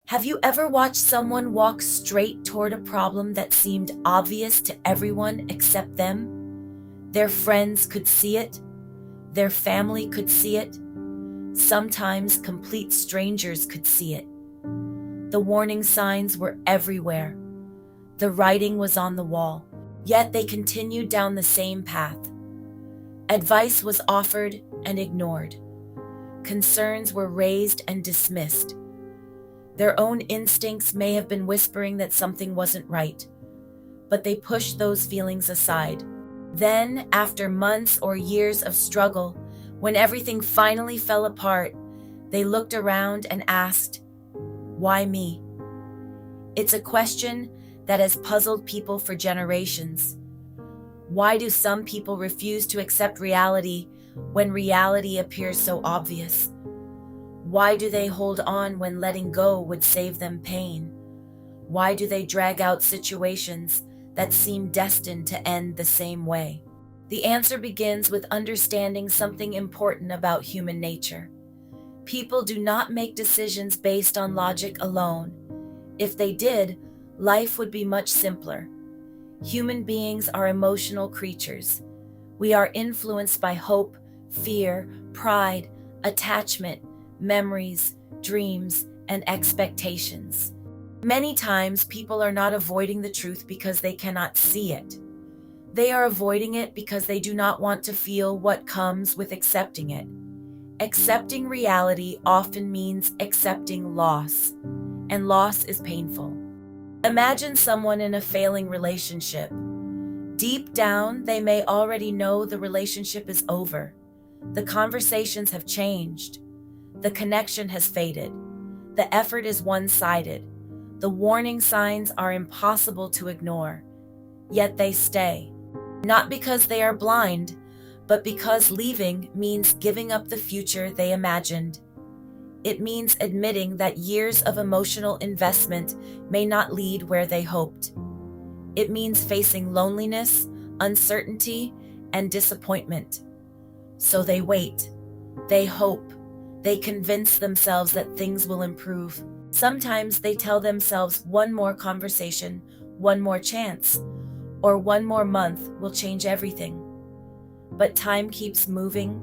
Have you ever watched someone walk straight toward a problem that seemed obvious to everyone except them? Their friends could see it. Their family could see it. Sometimes complete strangers could see it. The warning signs were everywhere. The writing was on the wall, yet they continued down the same path. Advice was offered and ignored. Concerns were raised and dismissed. Their own instincts may have been whispering that something wasn't right, but they pushed those feelings aside. Then, after months or years of struggle, when everything finally fell apart, they looked around and asked, "Why me?" It's a question that has puzzled people for generations. Why do some people refuse to accept reality when reality appears so obvious? Why do they hold on when letting go would save them pain? Why do they drag out situations that seem destined to end the same way? The answer begins with understanding something important about human nature. People do not make decisions based on logic alone. If they did, life would be much simpler. Human beings are emotional creatures. We are influenced by hope, fear, pride, attachment, memories, dreams, and expectations. Many times, people are not avoiding the truth because they cannot see it. They are avoiding it because they do not want to feel what comes with accepting it. Accepting reality often means accepting loss, and loss is painful. Imagine someone in a failing relationship. Deep down, they may already know the relationship is over. The conversations have changed. The connection has faded. The effort is one-sided. The warning signs are impossible to ignore. Yet they stay. Not because they are blind, but because leaving means giving up the future they imagined. It means admitting that years of emotional investment may not lead where they hoped. It means facing loneliness, uncertainty, and disappointment. So they wait. They hope. They convince themselves that things will improve. Sometimes they tell themselves one more conversation, one more chance, or one more month will change everything. But time keeps moving,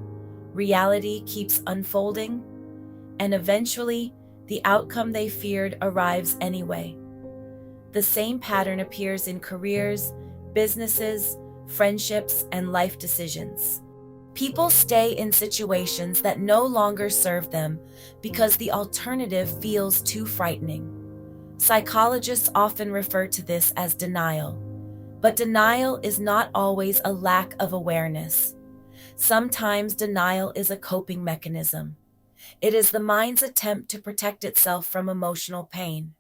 reality keeps unfolding, and eventually the outcome they feared arrives anyway. The same pattern appears in careers, businesses, friendships, and life decisions. People stay in situations that no longer serve them because the alternative feels too frightening. Psychologists often refer to this as denial, but denial is not always a lack of awareness. Sometimes denial is a coping mechanism. It is the mind's attempt to protect itself from emotional pain.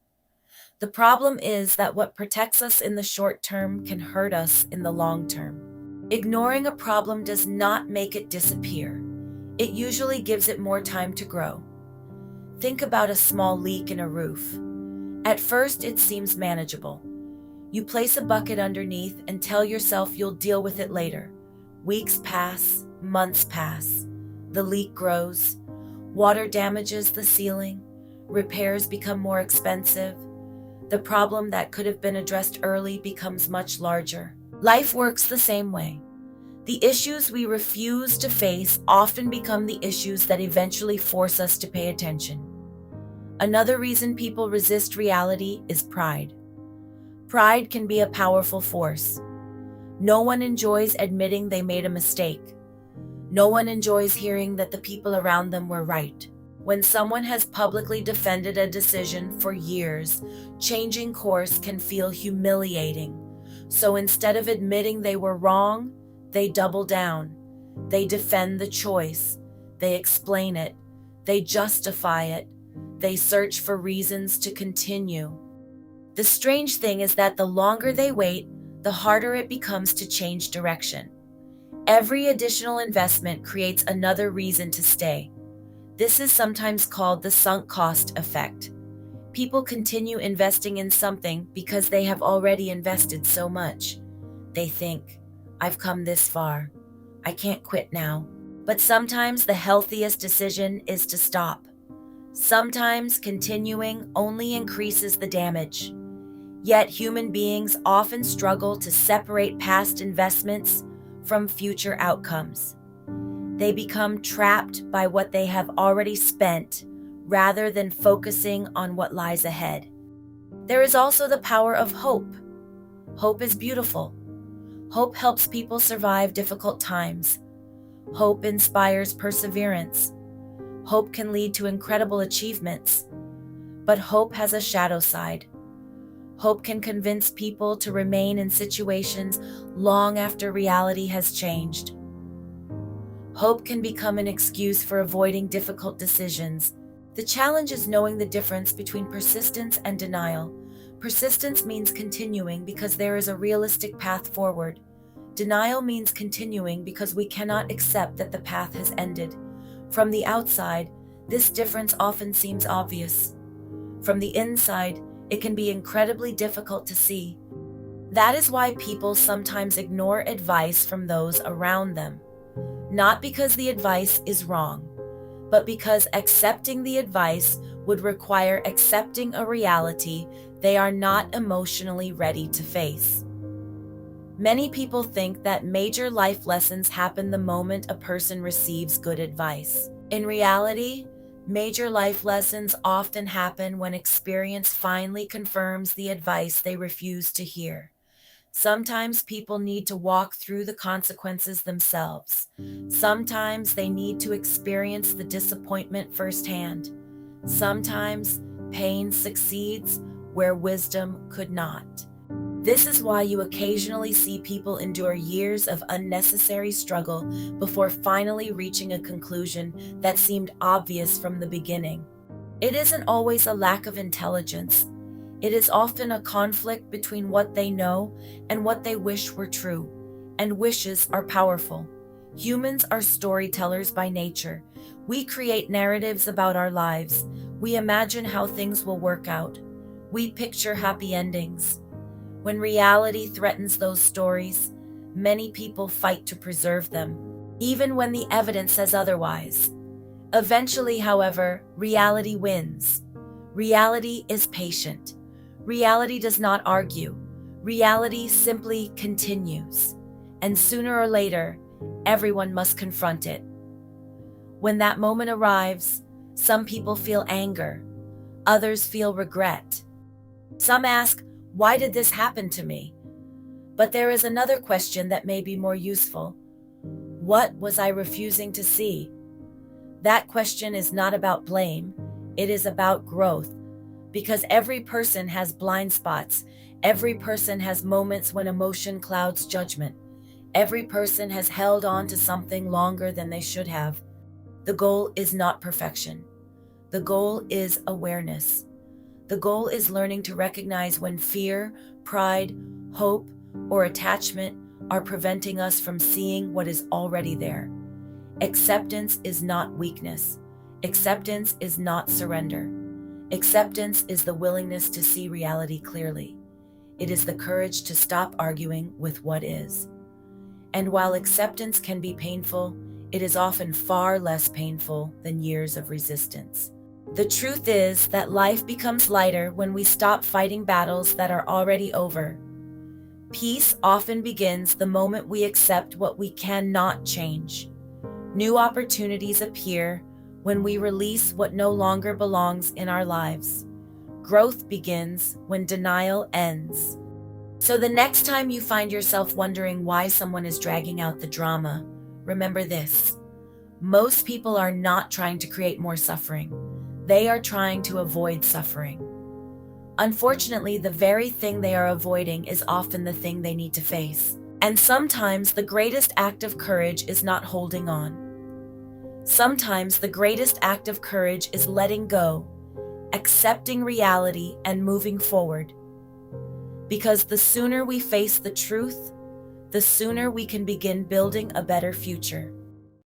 The problem is that what protects us in the short term can hurt us in the long term. Ignoring a problem does not make it disappear. It usually gives it more time to grow. Think about a small leak in a roof. At first, it seems manageable. You place a bucket underneath and tell yourself you'll deal with it later. Weeks pass, months pass. The leak grows. Water damages the ceiling. Repairs become more expensive. The problem that could have been addressed early becomes much larger. Life works the same way. The issues we refuse to face often become the issues that eventually force us to pay attention. Another reason people resist reality is pride. Pride can be a powerful force. No one enjoys admitting they made a mistake. No one enjoys hearing that the people around them were right. When someone has publicly defended a decision for years, changing course can feel humiliating. So instead of admitting they were wrong, they double down. They defend the choice. They explain it. They justify it. They search for reasons to continue. The strange thing is that the longer they wait, the harder it becomes to change direction. Every additional investment creates another reason to stay. This is sometimes called the sunk cost effect. People continue investing in something because they have already invested so much. They think, "I've come this far. I can't quit now." But sometimes the healthiest decision is to stop. Sometimes continuing only increases the damage. Yet human beings often struggle to separate past investments from future outcomes. They become trapped by what they have already spent rather than focusing on what lies ahead. There is also the power of hope. Hope is beautiful. Hope helps people survive difficult times. Hope inspires perseverance. Hope can lead to incredible achievements. But hope has a shadow side. Hope can convince people to remain in situations long after reality has changed. Hope can become an excuse for avoiding difficult decisions. The challenge is knowing the difference between persistence and denial. Persistence means continuing because there is a realistic path forward. Denial means continuing because we cannot accept that the path has ended. From the outside, this difference often seems obvious. From the inside, it can be incredibly difficult to see. That is why people sometimes ignore advice from those around them. Not because the advice is wrong, but because accepting the advice would require accepting a reality they are not emotionally ready to face. Many people think that major life lessons happen the moment a person receives good advice. In reality, major life lessons often happen when experience finally confirms the advice they refuse to hear. Sometimes people need to walk through the consequences themselves. Sometimes they need to experience the disappointment firsthand. Sometimes pain succeeds where wisdom could not. This is why you occasionally see people endure years of unnecessary struggle before finally reaching a conclusion that seemed obvious from the beginning. It isn't always a lack of intelligence. It is often a conflict between what they know and what they wish were true, and wishes are powerful. Humans are storytellers by nature. We create narratives about our lives. We imagine how things will work out. We picture happy endings. When reality threatens those stories, many people fight to preserve them, even when the evidence says otherwise. Eventually, however, reality wins. Reality is patient. Reality does not argue. Reality simply continues. And sooner or later, everyone must confront it. When that moment arrives, some people feel anger. Others feel regret. Some ask, "Why did this happen to me?" But there is another question that may be more useful. What was I refusing to see? That question is not about blame. It is about growth. Because every person has blind spots. Every person has moments when emotion clouds judgment. Every person has held on to something longer than they should have. The goal is not perfection. The goal is awareness. The goal is learning to recognize when fear, pride, hope, or attachment are preventing us from seeing what is already there. Acceptance is not weakness. Acceptance is not surrender. Acceptance is the willingness to see reality clearly. It is the courage to stop arguing with what is. And while acceptance can be painful, it is often far less painful than years of resistance. The truth is that life becomes lighter when we stop fighting battles that are already over. Peace often begins the moment we accept what we cannot change. New opportunities appear when we release what no longer belongs in our lives. Growth begins when denial ends. So the next time you find yourself wondering why someone is dragging out the drama, remember this. Most people are not trying to create more suffering. They are trying to avoid suffering. Unfortunately, the very thing they are avoiding is often the thing they need to face. And sometimes the greatest act of courage is not holding on. Sometimes the greatest act of courage is letting go, accepting reality, and moving forward. Because the sooner we face the truth, the sooner we can begin building a better future.